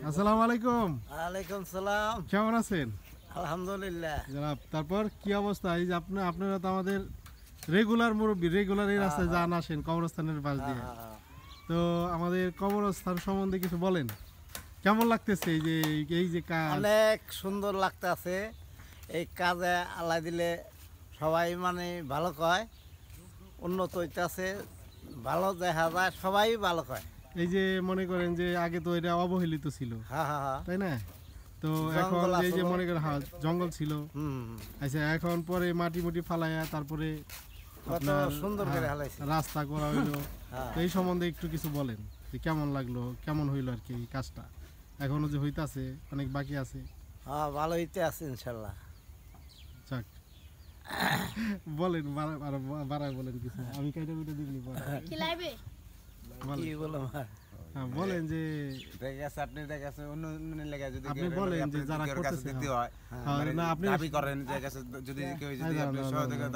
আসসালামু আলাইকুম। ওয়ালাইকুম সালাম। কেমন আছেন? আলহামদুলিল্লাহ। জনাব, তারপর কি অবস্থা? এই যে আপনারা তো আমাদের রেগুলার মুরব্বী, রেগুলার এই রাস্তায় যান আসেন কবরস্থানের পাশ দিয়ে। তো আমাদের কবরস্থান সম্বন্ধে কিছু বলেন, কেমন লাগতেছে? এই যে কাজ অনেক সুন্দর লাগতেছে। এই কাজে আল্লাহ দিলে সবাই মানে ভালো কয়, উন্নত হইতেছে, ভালো দেখা যায়, সবাই ভালো কয়। এই যে মনে করেন যে আগে তো এটা অবহেলিত ছিল, তাই না? তো এখন জঙ্গল এই যে আসলো। মনে করেন জঙ্গল ছিল, হুম, আচ্ছা এখন পরে মাটি মুটি ফালাইয়া তারপরে কত আপনার সুন্দর করে হালাইছে। রাস্তা করা হইলো। হ্যাঁ। তো এই সম্বন্ধে একটু কিছু বলেন যে কেমন লাগলো, কেমন হইলো আর কি এই কাজটা? এখনো যে হইতাছে, অনেক বাকি আছে। হ্যাঁ, ভালো হইতে আছে ইনশাল্লাহ। যাক, বলেন আরো বাড়ায় বলেন কিছু, আমি কাইটা উঠে দিবনি পরে। কি বললাম আর? হ্যাঁ, বলেন যে আপনি দেখাচ্ছে অন্য লেগে যদি আপনি বলেন যে যারা কাছে করতেছে, দিতে হয় হ্যাঁ, মানে না আপনি দাবি করেন যে কাছে যদি কেউ যদি হ্যাঁ, আপনি না, না, সহযোগিতা